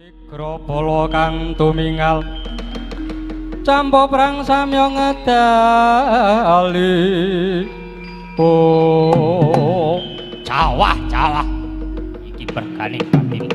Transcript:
Grapala kang tumingal campa prang samya ngedali oh cawah iki berkane Pati